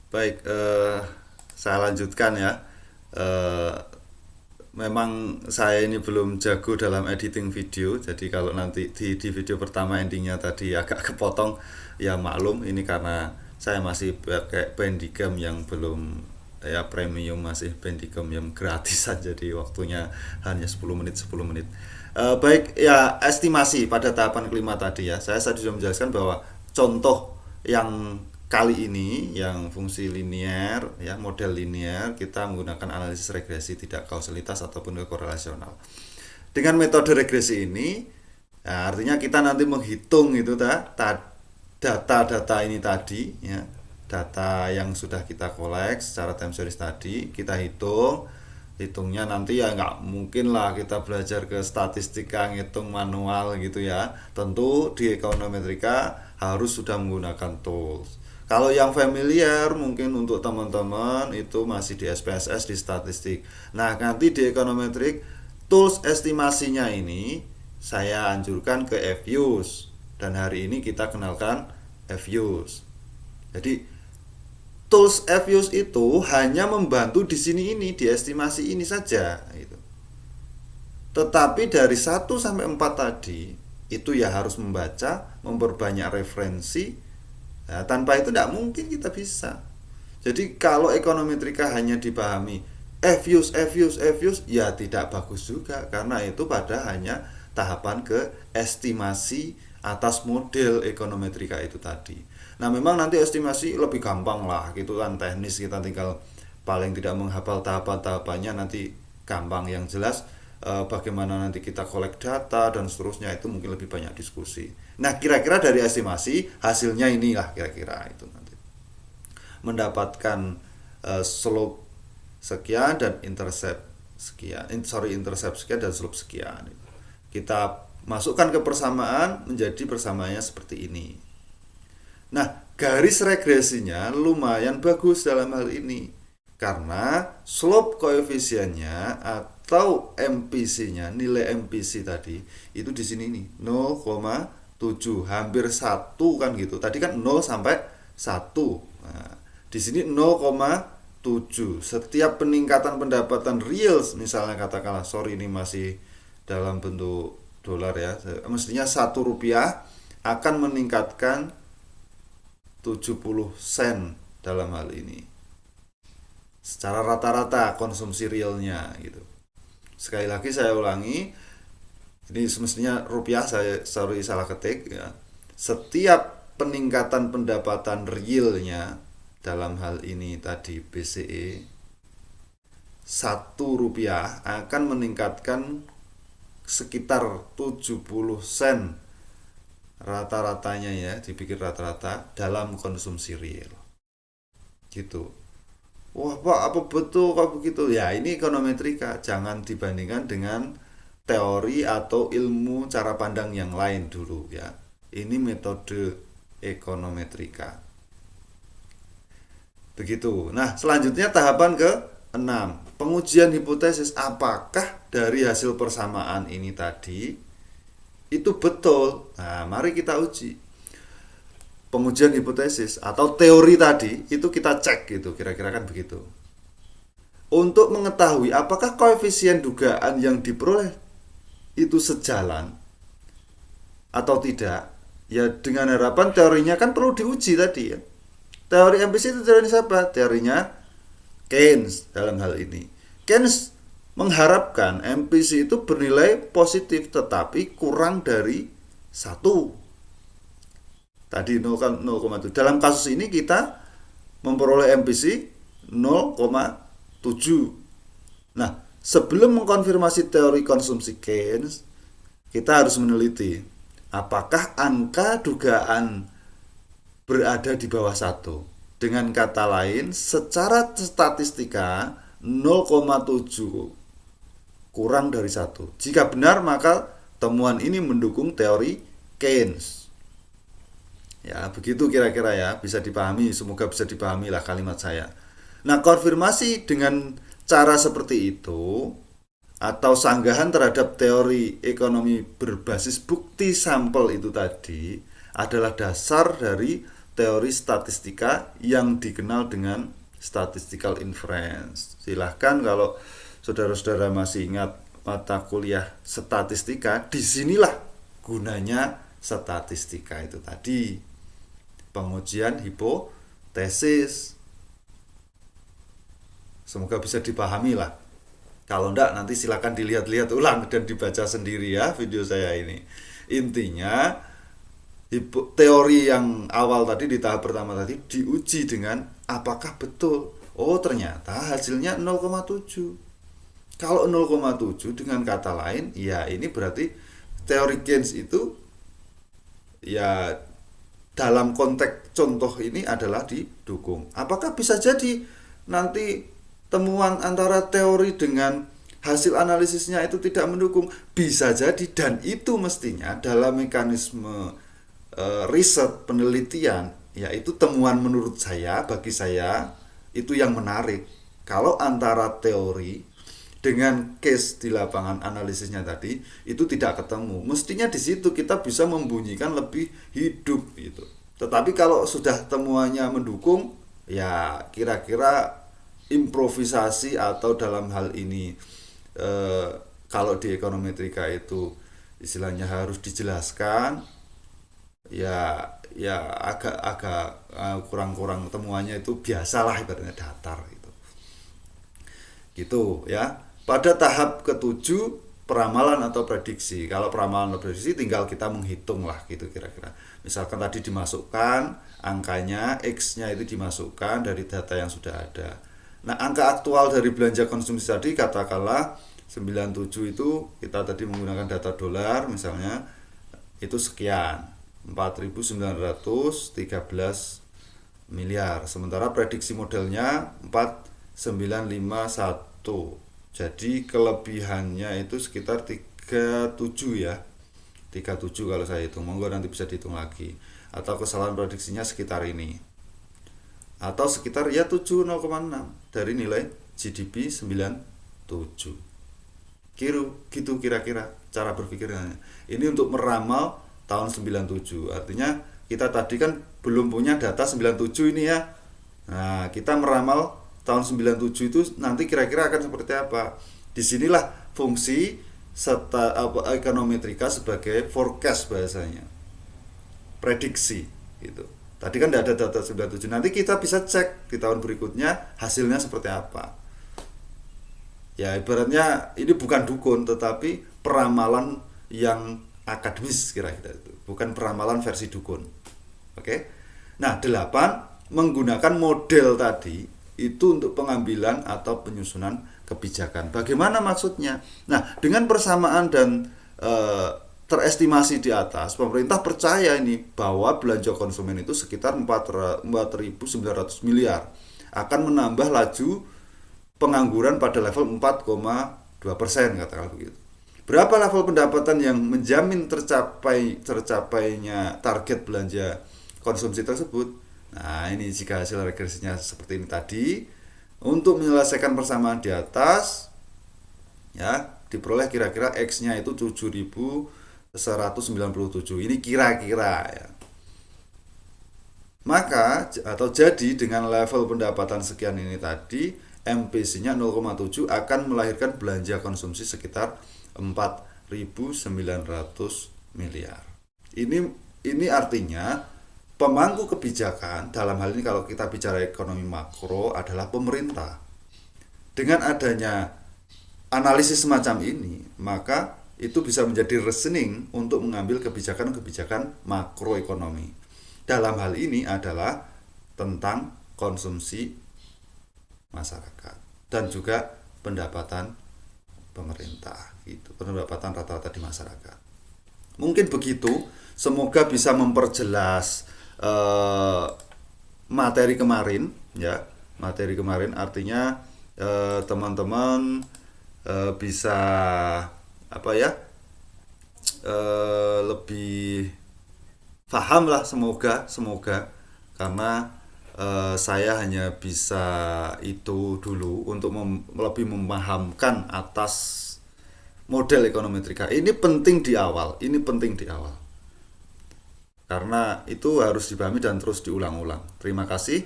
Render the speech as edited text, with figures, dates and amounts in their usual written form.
Baik, saya lanjutkan ya. Eh, Memang saya ini belum jago dalam editing video, jadi kalau nanti di video pertama endingnya tadi agak kepotong, ya maklum ini karena saya masih pakai Bandicam yang belum ya premium, masih Bandicam yang gratisan jadi waktunya hanya 10 menit 10 menit. Baik ya, estimasi pada tahapan kelima tadi ya, saya tadi sudah menjelaskan bahwa contoh yang kali ini yang fungsi linear ya, model linear, kita menggunakan analisis regresi tidak kausalitas ataupun korelasional. Dengan metode regresi ini ya, artinya kita nanti menghitung itu data-data ini tadi ya, data yang sudah kita kolek secara time series tadi kita hitungnya nanti ya nggak mungkin lah kita belajar ke statistika ngitung manual gitu ya, tentu di ekonometrika harus sudah menggunakan tools. Kalau yang familiar mungkin untuk teman-teman itu masih di SPSS di statistik. Nah, nanti di ekonometrik tools estimasinya ini saya anjurkan ke FUse, dan hari ini kita kenalkan FUse. Jadi tools FUse itu hanya membantu di sini ini, di estimasi ini saja gitu. Tetapi dari 1 sampai 4 tadi itu ya harus membaca, memperbanyak referensi. Nah, tanpa itu tidak mungkin kita bisa. Jadi kalau ekonometrika hanya dipahami FUse, ya tidak bagus juga karena itu pada hanya tahapan ke estimasi atas model ekonometrika itu tadi. Nah, memang nanti estimasi lebih gampang lah gitu kan, teknis kita tinggal paling tidak menghafal tahapan-tahapannya nanti gampang. Yang jelas bagaimana nanti kita kolek data dan seterusnya itu mungkin lebih banyak diskusi. Nah, kira-kira dari estimasi hasilnya inilah kira-kira itu nanti mendapatkan slope sekian dan intercept sekian, intercept sekian dan slope sekian. Kita masukkan ke persamaan, menjadi persamaannya seperti ini. Nah, garis regresinya lumayan bagus dalam hal ini karena slope koefisiennya atau MPC-nya, nilai MPC tadi itu di sini nih 0,7, hampir 1 kan gitu. Tadi kan 0 sampai 1. Nah, di sini 0,7. Setiap peningkatan pendapatan real, misalnya katakanlah, sorry ini masih dalam bentuk dolar ya, mestinya 1 rupiah akan meningkatkan 70 sen dalam hal ini secara rata-rata konsumsi realnya gitu. Sekali lagi saya ulangi, ini semestinya rupiah, saya sorry salah ketik ya. Setiap peningkatan pendapatan realnya dalam hal ini tadi BCE 1 rupiah akan meningkatkan sekitar 70 sen rata-ratanya ya, dipikir rata-rata dalam konsumsi real gitu. Wah pak, apa betul kok begitu ya? Ini ekonometrika, jangan dibandingkan dengan teori atau ilmu cara pandang yang lain dulu ya. Ini metode ekonometrika begitu. Nah, selanjutnya tahapan ke 6, pengujian hipotesis. Apakah dari hasil persamaan ini tadi itu betul? Nah, mari kita uji. Pengujian hipotesis atau teori tadi itu kita cek gitu, kira-kira kan begitu. Untuk mengetahui apakah koefisien dugaan yang diperoleh itu sejalan atau tidak, ya dengan harapan teorinya kan perlu diuji tadi ya. Teori MPC itu teori siapa? Teorinya Keynes dalam hal ini. Keynes mengharapkan MPC itu bernilai positif tetapi kurang dari 1. Tadi 0,7. Dalam kasus ini kita memperoleh MPC 0,7. Nah, sebelum mengkonfirmasi teori konsumsi Keynes, kita harus meneliti apakah angka dugaan berada di bawah 1. Dengan kata lain, secara statistika 0,7 kurang dari 1. Jika benar, maka temuan ini mendukung teori Keynes. Ya, begitu kira-kira ya, bisa dipahami, semoga bisa dipahami lah kalimat saya. Nah, konfirmasi dengan cara seperti itu atau sanggahan terhadap teori ekonomi berbasis bukti sampel itu tadi adalah dasar dari teori statistika yang dikenal dengan statistical inference. Silahkan kalau saudara-saudara masih ingat mata kuliah statistika, disinilah gunanya statistika itu tadi, pengujian hipotesis. Semoga bisa dipahami lah. Kalau enggak nanti silakan dilihat-lihat ulang dan dibaca sendiri ya video saya ini. Intinya teori yang awal tadi di tahap pertama tadi diuji dengan apakah betul. Oh ternyata hasilnya 0,7. Kalau 0,7 dengan kata lain, ya ini berarti teori Keynes itu ya dalam konteks contoh ini adalah didukung. Apakah bisa jadi nanti temuan antara teori dengan hasil analisisnya itu tidak mendukung? Bisa jadi, dan itu mestinya dalam mekanisme riset penelitian, yaitu temuan menurut saya, bagi saya itu yang menarik. Kalau antara teori dengan case di lapangan analisisnya tadi itu tidak ketemu, mestinya di situ kita bisa membunyikan lebih hidup gitu. Tetapi kalau sudah temuannya mendukung, ya kira-kira improvisasi atau dalam hal ini kalau di ekonometrika itu istilahnya harus dijelaskan, ya agak kurang-kurang temuannya itu biasalah, ibaratnya datar gitu ya. Pada tahap ketujuh, peramalan atau prediksi. Kalau peramalan atau prediksi tinggal kita menghitung lah gitu kira-kira. Misalkan tadi dimasukkan angkanya, X-nya itu dimasukkan dari data yang sudah ada. Nah, angka aktual dari belanja konsumsi tadi katakanlah 97 itu kita tadi menggunakan data dolar misalnya itu sekian, 4.913 miliar. Sementara prediksi modelnya 4951. Jadi kelebihannya itu sekitar 37 ya. 37 kalau saya hitung. Monggo nanti bisa dihitung lagi. Atau kesalahan prediksinya sekitar ini. Atau sekitar ya 7,06 dari nilai GDP 97. Gitu kira-kira cara berpikirnya. Ini untuk meramal tahun 97. Artinya kita tadi kan belum punya data 97 ini ya. Nah, kita meramal tahun 97 itu nanti kira-kira akan seperti apa. Disinilah fungsi ekonometrika sebagai forecast bahasanya. Prediksi gitu. Tadi kan tidak ada data 97. Nanti kita bisa cek di tahun berikutnya hasilnya seperti apa. Ya ibaratnya ini bukan dukun, tetapi peramalan yang akademis kira-kira itu. Bukan peramalan versi dukun. Oke. Nah 8, menggunakan model tadi itu untuk pengambilan atau penyusunan kebijakan. Bagaimana maksudnya? Nah dengan persamaan dan terestimasi di atas, pemerintah percaya ini bahwa belanja konsumen itu sekitar 4.900 miliar, akan menambah laju pengangguran pada level 4,2%, katakan begitu. Berapa level pendapatan yang menjamin tercapainya target belanja konsumsi tersebut? Nah ini jika hasil regresinya seperti ini tadi, untuk menyelesaikan persamaan di atas ya diperoleh kira-kira X-nya itu 7.197. Ini kira-kira ya. Maka atau jadi dengan level pendapatan sekian ini tadi, MPC-nya 0,7 akan melahirkan belanja konsumsi sekitar 4.900 miliar. Ini artinya pemangku kebijakan dalam hal ini kalau kita bicara ekonomi makro adalah pemerintah. Dengan adanya analisis semacam ini, maka itu bisa menjadi reasoning untuk mengambil kebijakan-kebijakan makroekonomi. Dalam hal ini adalah tentang konsumsi masyarakat dan juga pendapatan pemerintah, gitu, pendapatan rata-rata di masyarakat. Mungkin begitu, semoga bisa memperjelas materi kemarin, ya. Materi kemarin artinya teman-teman bisa lebih paham lah, semoga karena saya hanya bisa itu dulu untuk lebih memahamkan atas model ekonometrika. Ini penting di awal. karena itu harus dipahami dan terus diulang-ulang. Terima kasih.